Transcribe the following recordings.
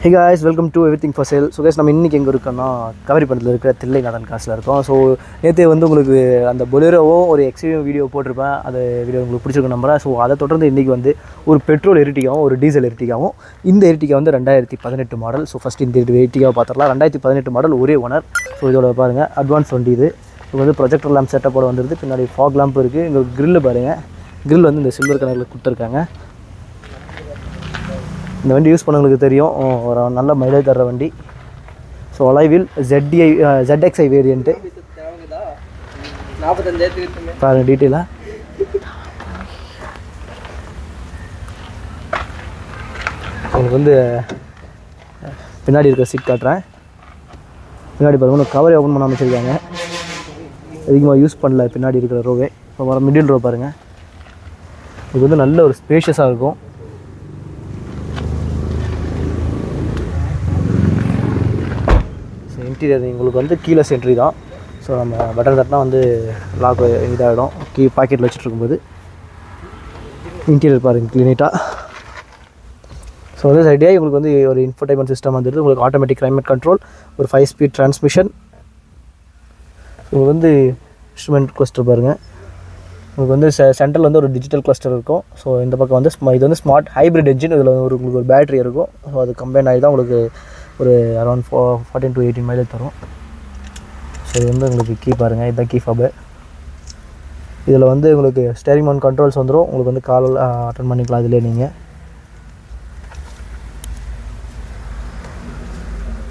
Hey guys, welcome to Everything for Sale. So guys, நம்ம இன்னைக்கு எங்க இருக்கோம்னா கவரிப்பட்டில இருக்கிற தில்லை நாடன் காசுல இருக்கோம். ஸோ நேற்று வந்து உங்களுக்கு அந்த பொலேரோவும் ஒரு எக்ஸ்ட்ரீம் வீடியோ போட்டிருப்பேன். அந்த வீடியோ உங்களுக்கு பிடிச்சிருக்க நம்புறேன். ஸோ அதை தொடர்ந்து இன்றைக்கி வந்து ஒரு பெட்ரோல் எரிட்டிகாவும் ஒரு டீசல் எரிட்டிகாவும். இந்த எரிட்டிகா வந்து 2018 மாடல். ஸோ ஃபஸ்ட் இந்த எரிட்டிகாவை பார்த்துடலாம். 2018 மாடல், ஒரே ஓனர். ஸோ இதோட பாருங்கள் அட்வான்ஸ் வண்டி இது. இது வந்து ப்ரொஜெக்டர் லேம்ப் செட்டப்போட வந்துருது. பின்னாடி ஃபாக் லேம்ப் இருக்குது. இங்கே கிரில் பாருங்கள். கிரில் வந்து இந்த சில்வர் கலரில் கொடுத்துருக்காங்க. இந்த வண்டி யூஸ் பண்ணவங்களுக்கு தெரியும், ஒரு நல்ல மைலேஜ் தர்ற வண்டி. ஸோ அலைவில் ZXi வேரியண்ட்டு பாருங்கள் டீட்டெயிலாக. உங்களுக்கு வந்து பின்னாடி இருக்கிற சீட் காட்டுறேன். பின்னாடி பாருங்கள் கவரை ஓப்பன் பண்ண அமைச்சிருக்காங்க. அதிகமாக யூஸ் பண்ணல பின்னாடி இருக்கிற ரோவே. இப்போ வர மிடில் ரோ பாருங்கள். இது வந்து நல்ல ஒரு ஸ்பேஷியஸாக இருக்கும். இன்டீரியர் உங்களுக்கு வந்து கீழே சென்ட்ரி தான். ஸோ நம்ம பட்டன் தட்டினா வந்து லாக் இதாகிடும். பாக்கெட்டில் வச்சுட்டு இருக்கும்போது இன்டீரியர் பாருங்கள் நீட்டாக. ஸோ வந்து சைடியாக உங்களுக்கு வந்து ஒரு இன்ஃபோர்டைன்மெண்ட் சிஸ்டம் வந்துடுது. உங்களுக்கு ஆட்டோமேட்டிக் கிளைமேட் கண்ட்ரோல், ஒரு 5 ஸ்பீட் டிரான்ஸ்மிஷன். உங்களுக்கு வந்து இன்ஸ்ட்ருமெண்ட் கிளஸ்டர் பாருங்கள். உங்களுக்கு வந்து சென்ட்ரல் வந்து ஒரு டிஜிட்டல் கிளஸ்டர் இருக்கும். ஸோ இந்த பக்கம் வந்து இது வந்து ஸ்மார்ட் ஹைப்ரிட் என்ஜின். இதில் உங்களுக்கு ஒரு பேட்டரி இருக்கும். ஸோ அது கம்பைன் ஆகி தான் உங்களுக்கு ஒரு அரௌண்ட் 14 to 18 மைலேஜ் தரும். ஸோ இது வந்து உங்களுக்கு கீ பாருங்கள். இதுதான் கீ ஃபபு. இதில் வந்து உங்களுக்கு ஸ்டேரிங் மவுண்ட் கண்ட்ரோல்ஸ் வந்துடும். உங்களுக்கு வந்து கால் அட்டன் பண்ணிக்கலாம் இதிலே நீங்கள்.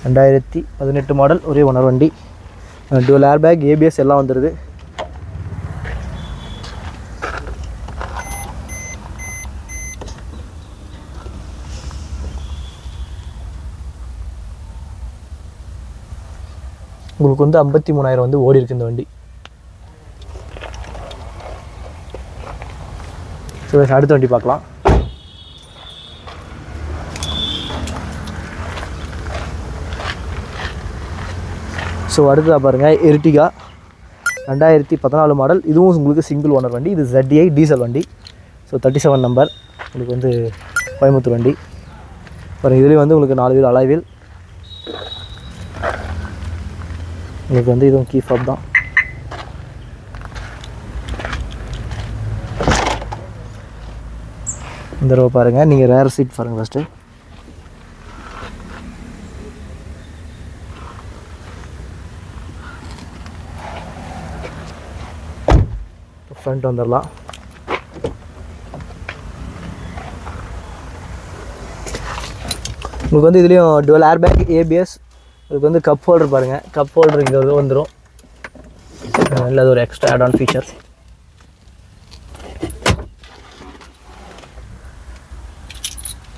2018 மாடல், ஒரே ஓனர் வண்டி. டுவல் ஏர் பேக், ABS எல்லாம் வந்துடுது. உங்களுக்கு வந்து 53,000 வந்து ஓடி இருக்கு இந்த வண்டி. ஸோ அடுத்த வண்டி பார்க்கலாம். ஸோ அடுத்ததாக பாருங்கள் எர்டிகா 2014 மாடல். இதுவும் உங்களுக்கு சிங்கிள் ஓனர் வண்டி. இது ZDI டீசல் வண்டி. So 37 number. உங்களுக்கு வந்து கோயம்புத்தூர் வண்டி பாருங்கள். இதுலேயும் வந்து உங்களுக்கு 4 வீல் அலாய் வீல். உங்களுக்கு வந்து இதுவும் கீ ஃபப் தான். இந்த ரோ பாருங்கள். நீங்கள் ரேர் சீட் பாருங்கள் ஃபஸ்ட்டு. ஃப்ரண்ட் வந்துடலாம். உங்களுக்கு வந்து இதுலேயும் டுவல் ஏர் பேக், ABS. இதுக்கு வந்து கப் ஹோல்டர் பாருங்கள். கப் ஹோல்டர் இங்கே வந்துடும். இல்லை அது ஒரு extra add on feature.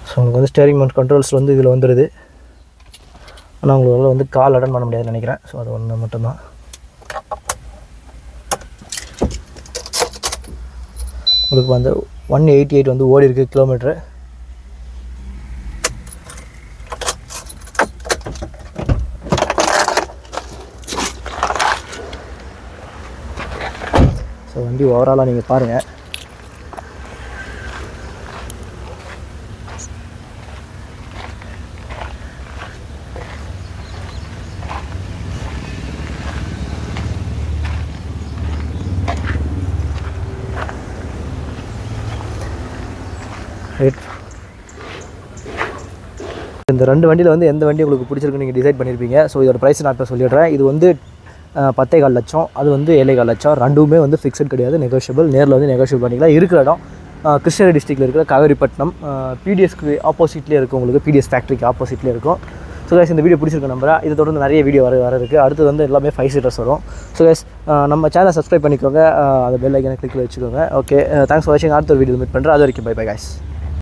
So உங்களுக்கு வந்து ஸ்டேரிங் மவுண்ட் கண்ட்ரோல்ஸ் வந்து இதில் வந்துடுது. ஆனால் உங்களால் வந்து கால் அட்டன் பண்ண முடியாதுன்னு நினைக்கிறேன். ஸோ அது ஒன்று மட்டும்தான். உங்களுக்கு வந்து 188 வந்து ஓடி இருக்குது கிலோமீட்ரு. ஸோ வண்டி ஓவராலாக நீங்கள் பாருங்கள். இந்த ரெண்டு வண்டியில் வந்து எந்த வண்டி உங்களுக்கு பிடிச்சிருக்குன்னு நீங்கள் டிசைட் பண்ணியிருப்பீங்க. ஸோ இதோட ப்ரைஸ் நான் இப்போ சொல்லிடுறேன். இது வந்து 10,4 லட்சம். அது வந்து 7,4 லட்சம். ரெண்டுமே வந்து ஃபிக்ஸட் கிடையாது, நெகோஷியபிள். நேரில் வந்து நெகோஷியபிள் பண்ணிக்கலாம். இருக்கிற இடம் கிருஷ்ணகிரி டிஸ்ட்ரிக்டில் இருக்கிற கவரிப்பட்டினம், PDSக்கு ஆப்போசிட்லேயே இருக்கும். உங்களுக்கு PDS ஃபேக்ட்ரிக்கு ஆப்போசிட்லேயே இருக்கும். ஸோ கைஸ், இந்த வீடியோ பிடிச்சிருக்க நம்புறேன். இது தொடர்ந்து நிறைய வீடியோ வர இருக்குது. அடுத்தது வந்து எல்லாமே 5 சீட்டர்ஸ் வரும். ஸோ கைஸ், நம்ம சேனலை சப்ஸ்கிரைப் பண்ணிக்கோங்க. அதை பெல் ஐக்கனை கிளிக்கில் வச்சுக்கோங்க. ஓகே, தேங்க்ஸ் ஃபார் வாட்சிங். அடுத்த வீடியோ மீட் பண்ணுறேன். அது வரைக்கும் பை பை கைஸ்.